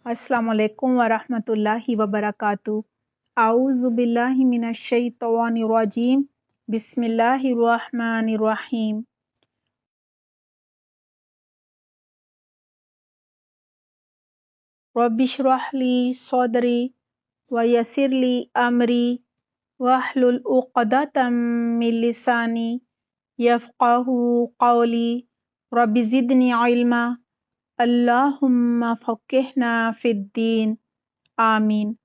अस्सलाम वालेकुम वरहमतुल्लाहि वबरकातुहू। आऊज़ु बिल्लाहि मिनश शैतानिर रजीम। बिस्मिल्लाहिर रहमानिर रहीम। रब्बिश्रह ली सदरी व यस्सिर ली अमरी वहलुल उक़दतम मिन लिसानी यफ़क़हू क़ौली। रब्बि ज़िदनी इल्मा। अल्लाहुम्मा फ़क़्हिना फ़िद्दीन। आमीन।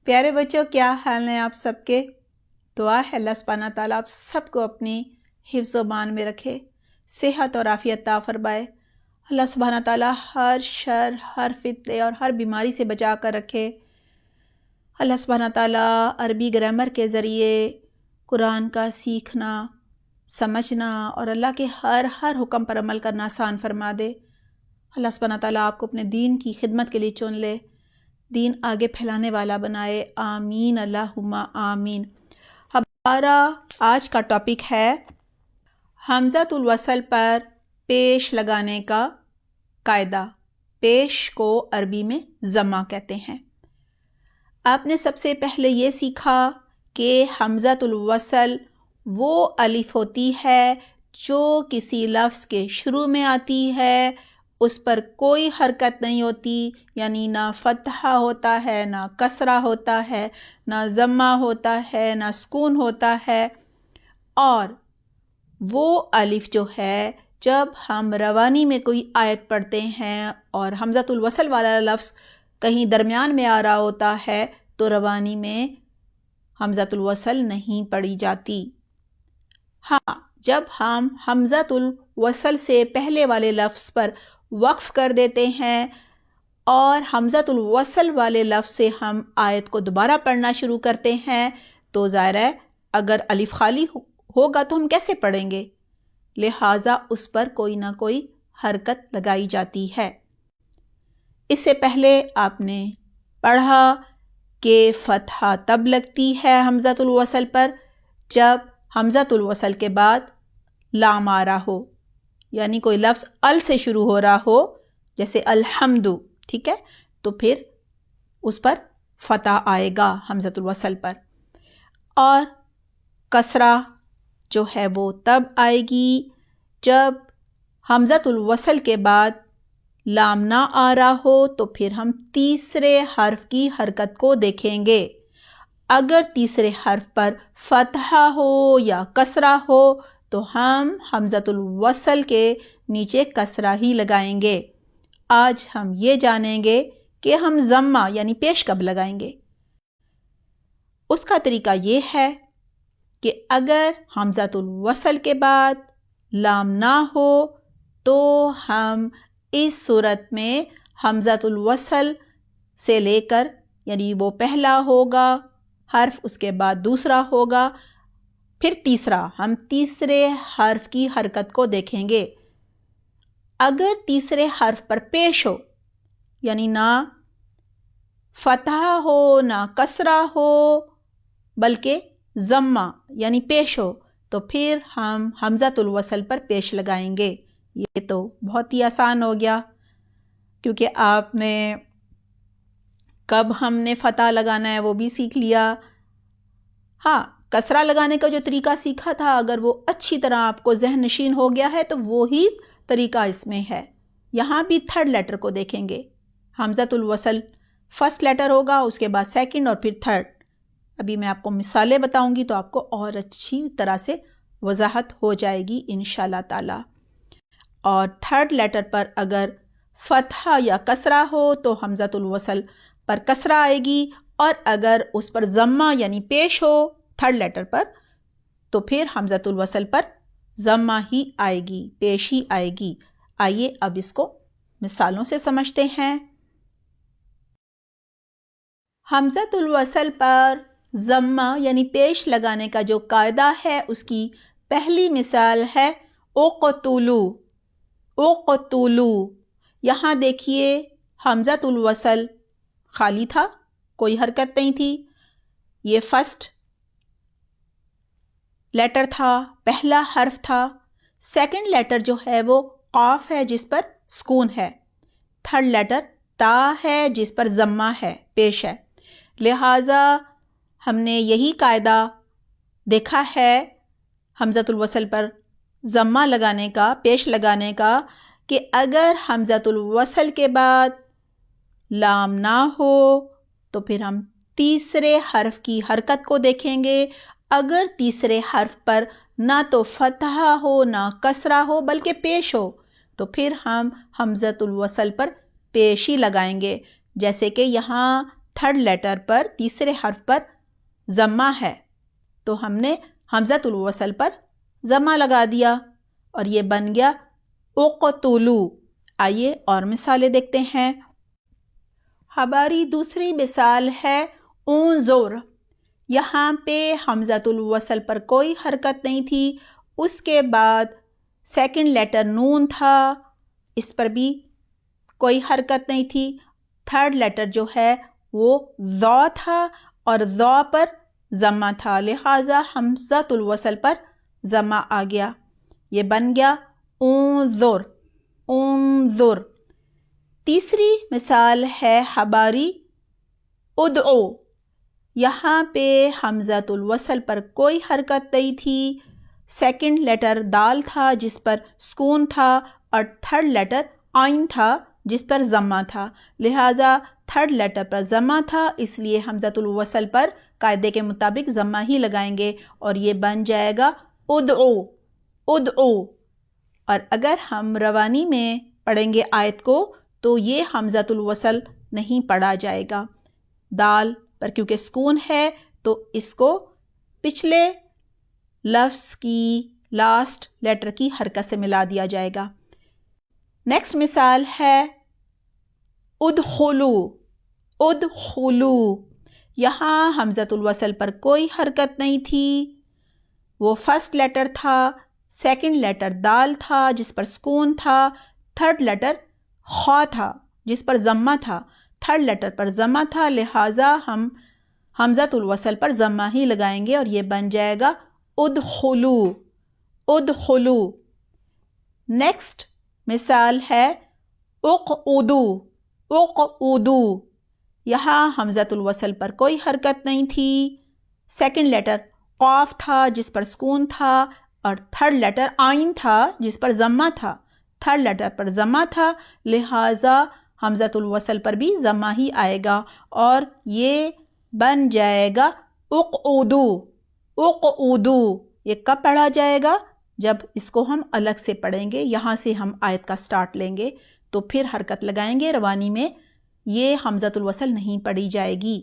प्यारे बच्चों, क्या हाल है आप सबके? दुआ है अल्लाह सुब्हानहू तआला आप सबको अपनी हिफ्ज़ मान में रखे, सेहत और आफियत अता फरमाए। अल्लाह सुब्हानहू तआला हर शर, हर फितने और हर बीमारी से बचा कर रखे। अल्लाह सुब्हानहू तआला अरबी ग्रामर के ज़रिए कुरान का सीखना, समझना और अल्लाह के हर हुक्म पर अमल करना आसान फरमा दे। अल्लाह सुब्हानहू तआला आपको अपने दीन की खिदमत के लिए चुन ले, दीन आगे फैलाने वाला बनाए। आमीन अल्लाहुम्मा आमीन। हमारा आज का टॉपिक है हमज़तुल वसल पर पेश लगाने का कायदा। पेश को अरबी में ज़म्मा कहते हैं। आपने सबसे पहले ये सीखा कि हमज़तुल वसल वो अलिफ होती है जो किसी लफ्ज़ के शुरू में आती है, उस पर कोई हरकत नहीं होती, यानी ना फतहा होता है, ना कसरा होता है, ना ज़म्मा होता है, ना सुकून होता है। और वो अलिफ जो है, जब हम रवानी में कोई आयत पढ़ते हैं और हमज़तुल वसल वाला लफ्ज़ कहीं दरमियान में आ रहा होता है, तो रवानी में हमज़तुल वसल नहीं पढ़ी जाती। हाँ, जब हम हमज़तुल वसल से पहले वाले लफ्ज़ पर वक्फ कर देते हैं और हमज़तुल वसल वाले लफ्ज़ से हम आयत को दोबारा पढ़ना शुरू करते हैं, तो ज़ाहिर है अगर अलिफ खाली होगा तो हम कैसे पढ़ेंगे, लिहाजा उस पर कोई ना कोई हरकत लगाई जाती है। इससे पहले आपने पढ़ा कि फतहा तब लगती है हमज़तुल वसल पर जब हमज़तुल वसल के बाद लाम आ रहा हो, यानी कोई लफ्ज़ अल से शुरू हो रहा हो, जैसे अल्हम्दु, ठीक है, तो फिर उस पर फतह आएगा हमज़तुल वसल पर। और कसरा जो है वो तब आएगी जब हमज़तुल वसल के बाद लाम ना आ रहा हो, तो फिर हम तीसरे हर्फ की हरकत को देखेंगे। अगर तीसरे हर्फ पर फतहा हो या कसरा हो तो हम हमज़तुल वसल के नीचे कसरा ही लगाएंगे। आज हम ये जानेंगे कि हम ज़म्मा यानी पेश कब लगाएंगे। उसका तरीका ये है कि अगर हमज़तुल वसल के बाद लाम ना हो तो हम इस सूरत में हमज़तुल वसल से लेकर, यानी वो पहला होगा हर्फ, उसके बाद दूसरा होगा, फिर तीसरा, हम तीसरे हर्फ की हरकत को देखेंगे। अगर तीसरे हर्फ पर पेश हो, यानी ना फतहा हो ना कसरा हो बल्कि ज़म्मा यानी पेश हो, तो फिर हम हमज़तुल वसल पर पेश लगाएंगे। ये तो बहुत ही आसान हो गया, क्योंकि आपने कब हमने फतह लगाना है वो भी सीख लिया। हाँ, कसरा लगाने का जो तरीका सीखा था, अगर वो अच्छी तरह आपको ज़हन नशीन हो गया है तो वो ही तरीका इसमें है। यहाँ भी थर्ड लेटर को देखेंगे। हमज़तुल वसल फर्स्ट लेटर होगा, उसके बाद सेकंड और फिर थर्ड। अभी मैं आपको मिसालें बताऊंगी तो आपको और अच्छी तरह से वजाहत हो जाएगी इंशाल्लाह ताला। और थर्ड लेटर पर अगर फतहा या कसरा हो तो हमज़तुल वसल पर कसरा आएगी, और अगर उस पर ज़म्मा यानी पेश हो थर्ड लेटर पर, तो फिर हमज़तुल वसल पर ज़म्मा ही आएगी, पेश ही आएगी। आइए अब इसको मिसालों से समझते हैं। हमज़तुल वसल पर ज़म्मा यानी पेश लगाने का जो कायदा है, उसकी पहली मिसाल है उक़तुलू। उक़तुलू, यहाँ देखिए हमज़तुल वसल खाली था, कोई हरकत नहीं थी। ये फर्स्ट लेटर था, पहला हर्फ था। सेकंड लेटर जो है वो قاف ہے جس پر سکون ہے. تھرڈ لیٹر تا ہے جس پر ضمہ ہے، پیش ہے. لہٰذا ہم نے یہی قاعدہ دیکھا ہے حمزۃ الوصل پر ضمہ لگانے کا، پیش لگانے کا، کہ اگر حمزۃ الوصل کے بعد لام نہ ہو تو پھر ہم تیسرے حرف کی حرکت کو دیکھیں گے. اگر تیسرے حرف پر نہ تو فتحہ ہو نہ کسرہ ہو بلکہ پیش ہو تو پھر ہم حمزۃ الوصل پر پیشی لگائیں گے. جیسے کہ یہاں تھرڈ لیٹر پر تیسرے حرف پر ضمہ ہے تو ہم نے حمزۃ الوصل پر ضمہ لگا دیا اور یہ بن گیا اقتلو. آئیے اور مثالیں دیکھتے ہیں. ہماری دوسری مثال ہے انظر. یہاں پہ حمزۃ الوصل پر کوئی حرکت نہیں تھی، اس کے بعد سیکنڈ لیٹر نون تھا، اس پر بھی کوئی حرکت نہیں تھی. تھرڈ لیٹر جو ہے وہ ذا تھا اور ذا پر ضمہ تھا، لہٰذا حمزۃ الوصل پر ضمہ آ گیا. یہ بن گیا انظر. انظر. تیسری مثال ہے ہماری ادعو. یہاں پہ حمزۃ الوصل پر کوئی حرکت نہیں تھی، سیکنڈ لیٹر دال تھا جس پر سکون تھا اور تھرڈ لیٹر عین تھا جس پر ضمہ تھا، لہٰذا تھرڈ لیٹر پر ضمہ تھا اس لیے حمزۃ الوصل پر قاعدے کے مطابق ضمہ ہی لگائیں گے اور یہ بن جائے گا ادعو. ادعو. اور اگر ہم روانی میں پڑھیں گے آیت کو تو یہ حمزۃ الوصل نہیں پڑھا جائے گا. دال پر کیونکہ سکون ہے تو اس کو پچھلے لفظ کی لاسٹ لیٹر کی حرکت سے ملا دیا جائے گا. نیکسٹ مثال ہے ادخلو. ادخلو. یہاں حمزۃ الوصل پر کوئی حرکت نہیں تھی، وہ فرسٹ لیٹر تھا، سیکنڈ لیٹر دال تھا جس پر سکون تھا، تھرڈ لیٹر خا تھا جس پر ضمہ تھا، تھرڈ لیٹر پر ضمہ تھا، لہٰذا ہم حمزۃ الوصل پر ضمہ ہی لگائیں گے اور یہ بن جائے گا ادخلو. ادخلو. نیکسٹ مثال ہے اقعدو. اقعدو. یہاں حمزۃ الوصل پر کوئی حرکت نہیں تھی، سیکنڈ لیٹر قاف تھا جس پر سکون تھا اور تھرڈ لیٹر عین تھا جس پر ضمہ تھا، تھرڈ لیٹر پر ضمہ تھا، لہٰذا حمزۃ الوصل پر بھی ضمہ ہی آئے گا اور یہ بن جائے گا اقعدو. اقعدو. یہ کب پڑھا جائے گا؟ جب اس کو ہم الگ سے پڑھیں گے، یہاں سے ہم آیت کا سٹارٹ لیں گے تو پھر حرکت لگائیں گے. روانی میں یہ حمزۃ الوصل نہیں پڑھی جائے گی.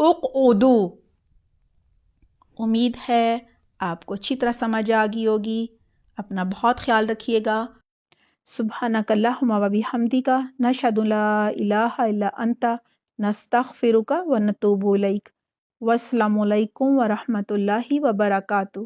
اقعدو. امید ہے آپ کو اچھی طرح سمجھ آ گئی ہوگی. اپنا بہت خیال رکھیے گا. سبحانک اللہم و بحمدک نشہد لا الہ الا انت نستغفرک و نتوب الیک. والسلام علیکم ورحمۃ اللہ وبرکاتہ.